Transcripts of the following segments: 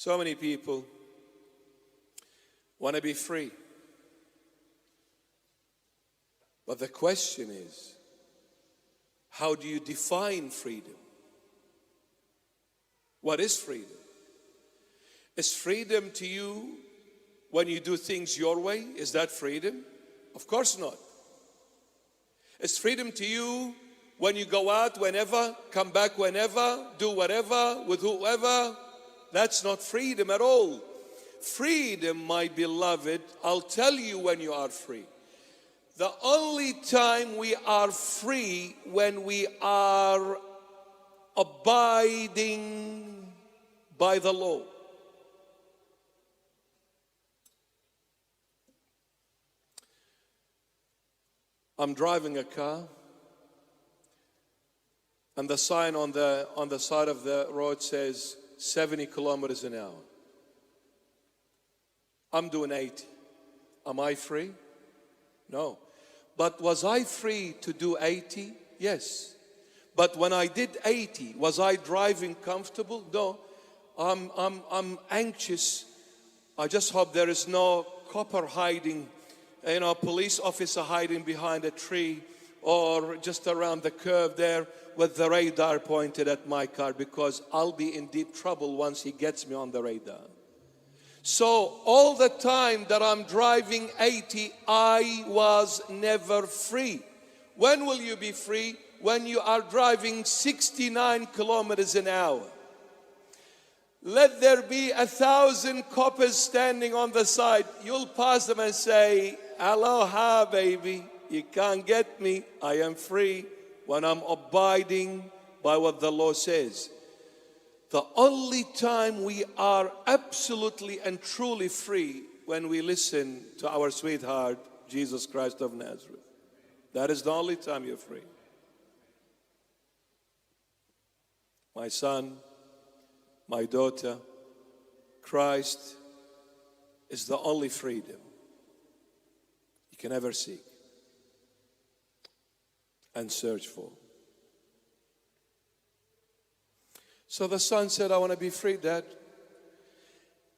So many people want to be free. But the question is, how do you define freedom? What is freedom? Is freedom to you when you do things your way? Is that freedom? Of course not. Is freedom to you when you go out whenever, come back whenever, do whatever, with whoever? That's not freedom at all. Freedom, my beloved, I'll tell you when you are free. The only time we are free when we are abiding by the law. I'm driving a car, and the sign on the side of the road says 70 kilometers an hour. I'm doing 80. Am I free? No. But was I free to do 80? Yes. But when I did 80, was I driving comfortable? No. I'm anxious. I just hope there is no copper hiding, police officer hiding behind a tree or just around the curve there with the radar pointed at my car, because I'll be in deep trouble once he gets me on the radar. So all the time that I'm driving 80, I was never free. When will you be free? When you are driving 69 kilometers an hour. Let there be 1,000 coppers standing on the side. You'll pass them and say, aloha, baby. You can't get me. I am free when I'm abiding by what the law says. The only time we are absolutely and truly free when we listen to our sweetheart, Jesus Christ of Nazareth. That is the only time you're free. My son, my daughter, Christ is the only freedom you can ever seek and search for. So the son said, I want to be free, Dad.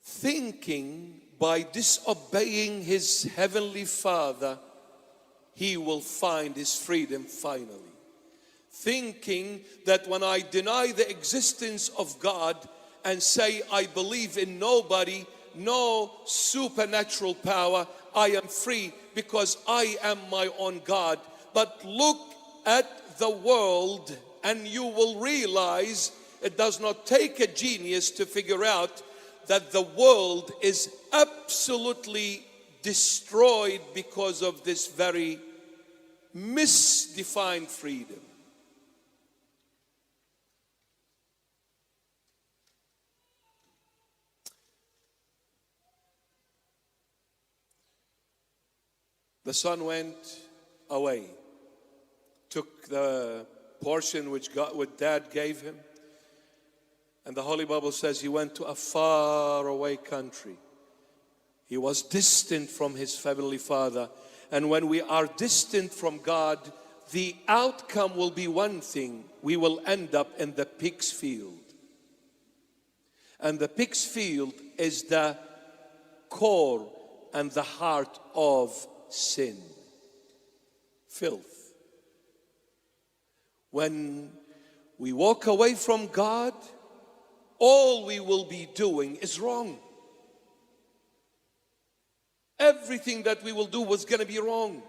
Thinking by disobeying his heavenly Father, he will find his freedom finally. Thinking that when I deny the existence of God and say I believe in nobody, no supernatural power, I am free because I am my own God. But look at the world and you will realize it does not take a genius to figure out that the world is absolutely destroyed because of this very misdefined freedom. The son went away, took the portion which Dad gave him, and the Holy Bible says he went to a far away country. He was distant from his heavenly Father. And when we are distant from God, the outcome will be one thing. We will end up in the pig's field. And the pig's field is the core and the heart of sin. Filth. When we walk away from God, all we will be doing is wrong. Everything that we will do was going to be wrong.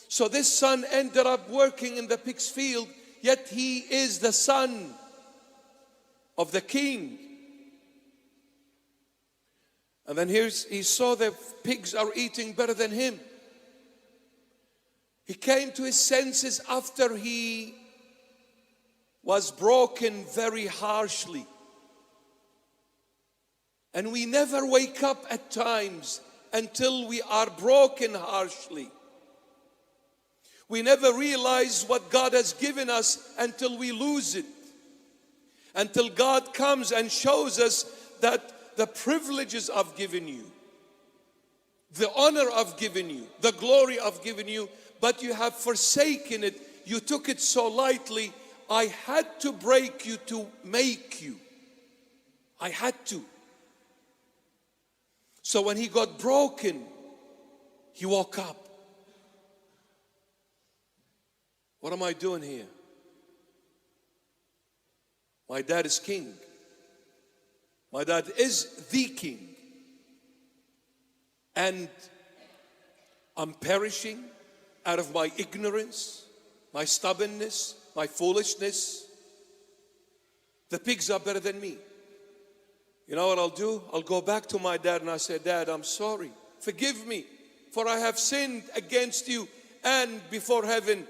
So this son ended up working in the pig's field, yet he is the son of the king. And then he saw the pigs are eating better than him. He came to his senses after he was broken very harshly. And we never wake up at times until we are broken harshly. We never realize what God has given us until we lose it. Until God comes and shows us that the privileges I've given you, the honor I've given you, the glory I've given you, but you have forsaken it. You took it so lightly. I had to break you to make you. I had to. So when he got broken, he woke up. What am I doing here? My dad is king. My dad is the king. And I'm perishing out of my ignorance, my stubbornness, my foolishness. The pigs are better than me. You know what I'll do? I'll go back to my dad and I say, Dad, I'm sorry. Forgive me, for I have sinned against you and before heaven.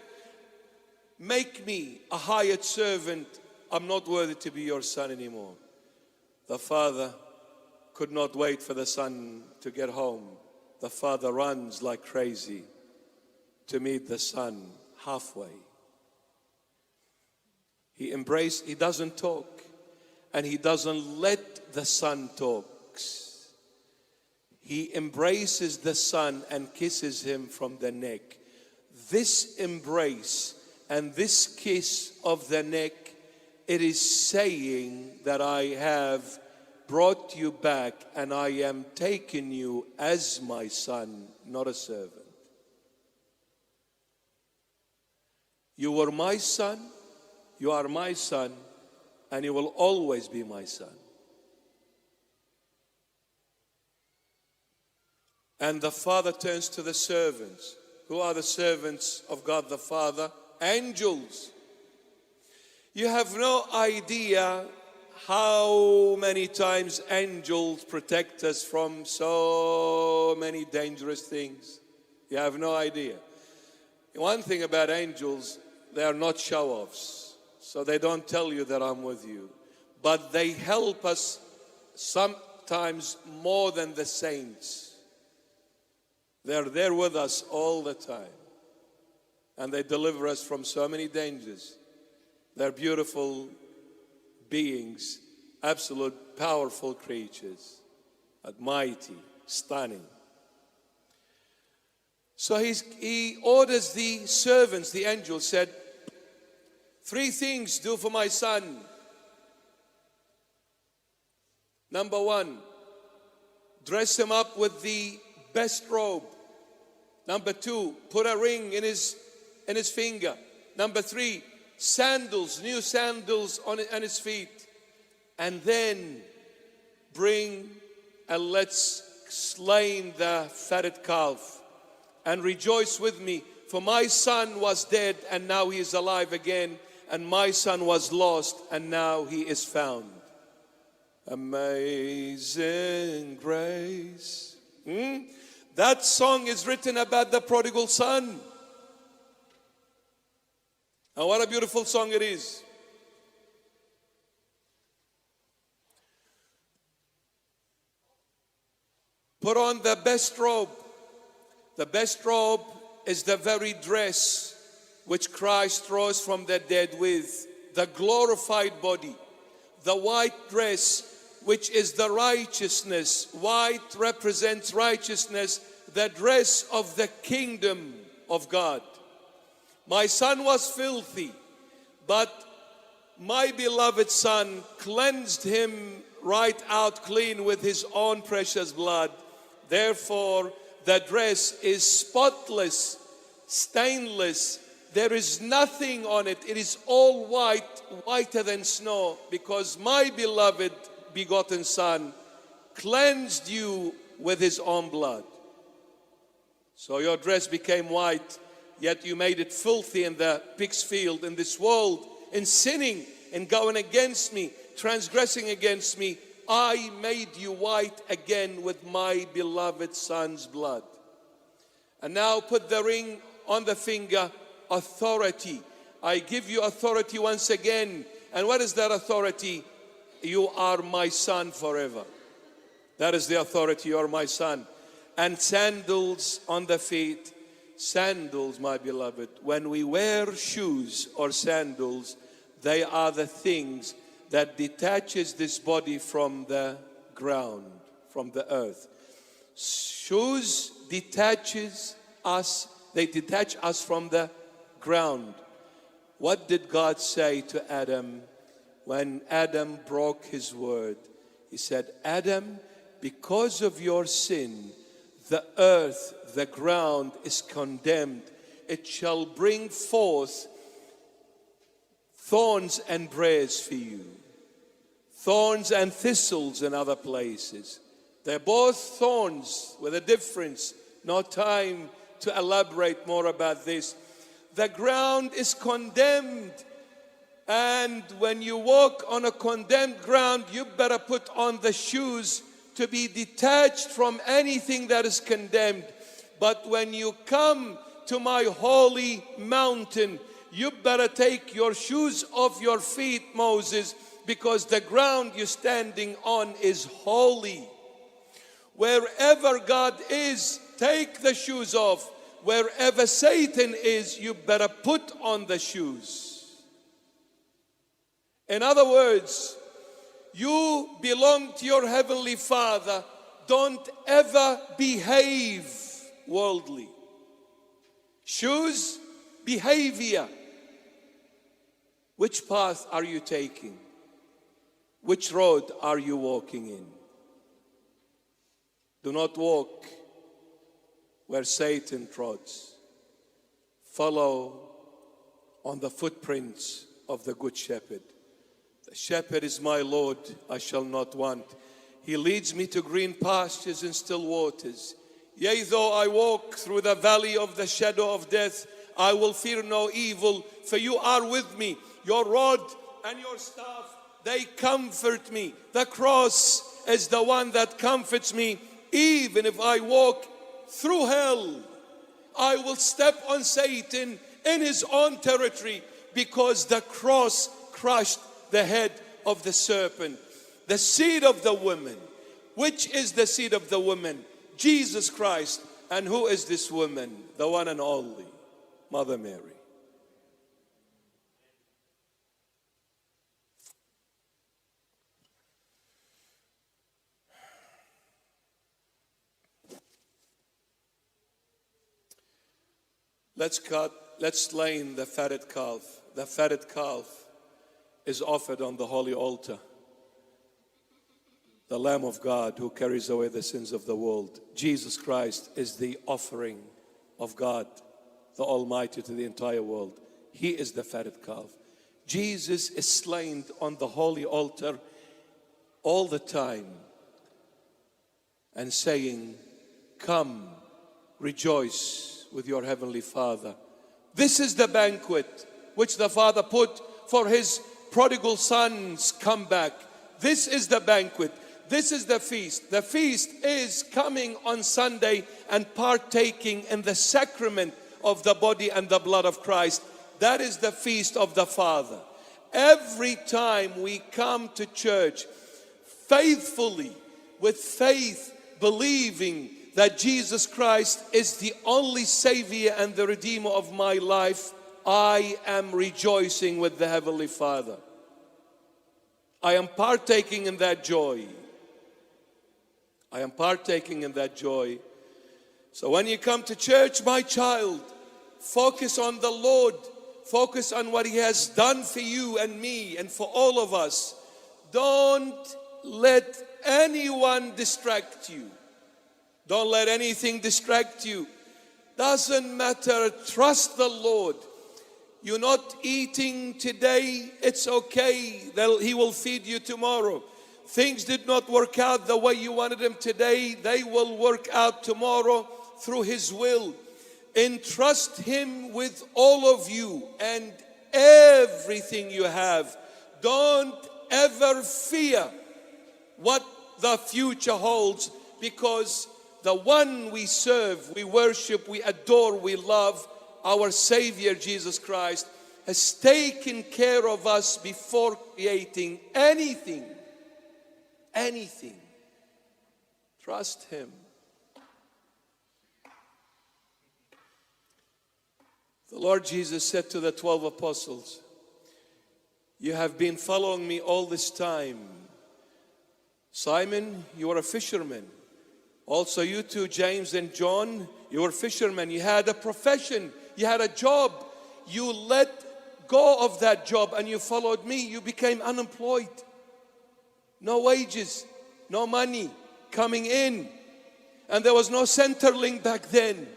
Make me a hired servant. I'm not worthy to be your son anymore. The father could not wait for the son to get home. The father runs like crazy to meet the son halfway. He doesn't talk, and he doesn't let the son talk. He embraces the son and kisses him from the neck. This embrace and this kiss of the neck, it is saying that I have brought you back and I am taking you as my son, not a servant. You were my son, you are my son, and you will always be my son. And the Father turns to the servants. Who are the servants of God the Father? Angels. You have no idea how many times angels protect us from so many dangerous things. You have no idea. One thing about angels, they are not show-offs. So they don't tell you that I'm with you. But they help us sometimes more than the saints. They're there with us all the time. And they deliver us from so many dangers. They're beautiful beings, absolute powerful creatures, mighty, stunning. So he orders the servants, the angels said, 3 things do for my son. Number 1, dress him up with the best robe. Number 2, put a ring in his finger. Number 3, sandals, new sandals on his feet. And then bring and let's slay the fatted calf and rejoice with me. For my son was dead and now he is alive again. And my son was lost and now he is found. Amazing grace. That song is written about the prodigal son. And what a beautiful song it is. Put on the best robe. The best robe is the very dress which Christ rose from the dead with. The glorified body. The white dress, which is the righteousness. White represents righteousness, the dress of the kingdom of God. My son was filthy, but my beloved son cleansed him right out clean with his own precious blood. Therefore, the dress is spotless, stainless. There is nothing on it. It is all white, whiter than snow, because my beloved begotten son cleansed you with his own blood. So your dress became white, yet you made it filthy in the pig's field, in this world, in sinning and going against me, transgressing against me. I made you white again with my beloved son's blood. And now put the ring on the finger, authority. I give you authority once again. And what is that authority? You are my son forever. That is the authority, you are my son. And sandals on the feet. Sandals, my beloved. When we wear shoes or sandals, they are the things that detaches this body from the ground, from the earth. Shoes detaches us, they detach us from the ground. What did God say to Adam when Adam broke his word? He said, Adam, because of your sin, the earth, the ground is condemned. It shall bring forth thorns and briars for you. Thorns and thistles in other places. They're both thorns with a difference. No time to elaborate more about this. The ground is condemned. And when you walk on a condemned ground, you better put on the shoes to be detached from anything that is condemned. But when you come to my holy mountain, you better take your shoes off your feet, Moses, because the ground you're standing on is holy. Wherever God is, take the shoes off. Wherever Satan is, you better put on the shoes. In other words, you belong to your Heavenly Father. Don't ever behave worldly. Shoes, behavior. Which path are you taking? Which road are you walking in? Do not walk where Satan trods. Follow on the footprints of the Good Shepherd. The shepherd is my Lord, I shall not want. He leads me to green pastures and still waters. Yea, though I walk through the valley of the shadow of death, I will fear no evil, for you are with me. Your rod and your staff, they comfort me. The cross is the one that comforts me. Even if I walk through hell, I will step on Satan in his own territory, because the cross crushed the head of the serpent. The seed of the woman. Which is the seed of the woman? Jesus Christ. And who is this woman? The one and only Mother Mary. Let's slay the fatted calf. The fatted calf is offered on the holy altar. The Lamb of God who carries away the sins of the world. Jesus Christ is the offering of God, the Almighty, to the entire world. He is the fatted calf. Jesus is slain on the holy altar all the time and saying, come, rejoice with your Heavenly Father. This is the banquet which the Father put for His prodigal son's comeback. This is the banquet. This is the feast. The feast is coming on Sunday and partaking in the sacrament of the body and the blood of Christ. That is the feast of the Father. Every time we come to church, faithfully, with faith, believing that Jesus Christ is the only Savior and the Redeemer of my life, I am rejoicing with the Heavenly Father. I am partaking in that joy. I am partaking in that joy. So when you come to church, my child, focus on the Lord. Focus on what He has done for you and me and for all of us. Don't let anyone distract you. Don't let anything distract you. Doesn't matter. Trust the Lord. You're not eating today, it's okay. He will feed you tomorrow. Things did not work out the way you wanted them today. They will work out tomorrow through His will. Entrust Him with all of you and everything you have. Don't ever fear what the future holds, because the one we serve, we worship, we adore, we love, our Savior Jesus Christ, has taken care of us before creating anything. Anything. Trust Him. The Lord Jesus said to the 12 apostles, you have been following me all this time. Simon, you are a fisherman. Also you too, James and John, you were fishermen. You had a profession. You had a job. You let go of that job and you followed me. You became unemployed. No wages, no money, coming in. And there was no Centerlink back then.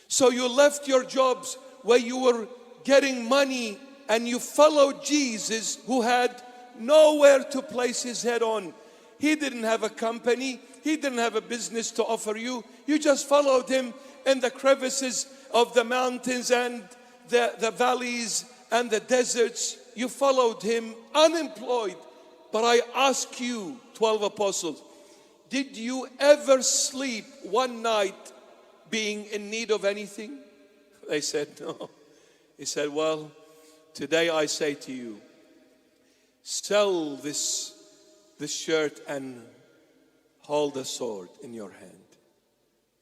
So you left your jobs where you were getting money and you followed Jesus, who had nowhere to place his head on. He didn't have a company. He didn't have a business to offer you. You just followed him in the crevices of the mountains and the valleys and the deserts. You followed him unemployed. But I ask you, 12 apostles, did you ever sleep one night being in need of anything? They said no. He said, well, today I say to you, sell this shirt and hold the sword in your hand.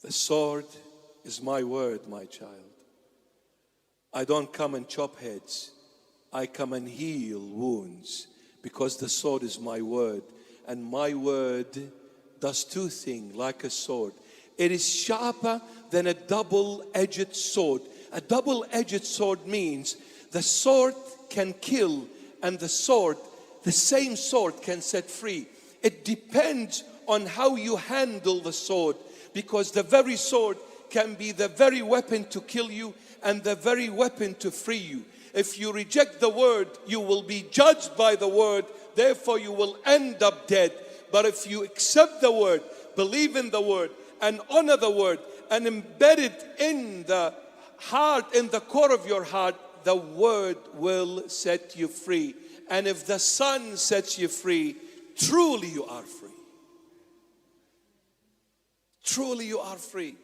The sword is my word, my child. I don't come and chop heads. I come and heal wounds, because the sword is my word. And my word does two things like a sword. It is sharper than a double-edged sword. A double-edged sword means the sword can kill, and the same sword can set free. It depends on how you handle the sword, because the very sword can be the very weapon to kill you and the very weapon to free you. If you reject the word, you will be judged by the word, therefore you will end up dead. But if you accept the word, believe in the word, and honor the word, and embed it in the heart, in the core of your heart, the word will set you free. And if the Son sets you free, truly you are free. Truly you are free.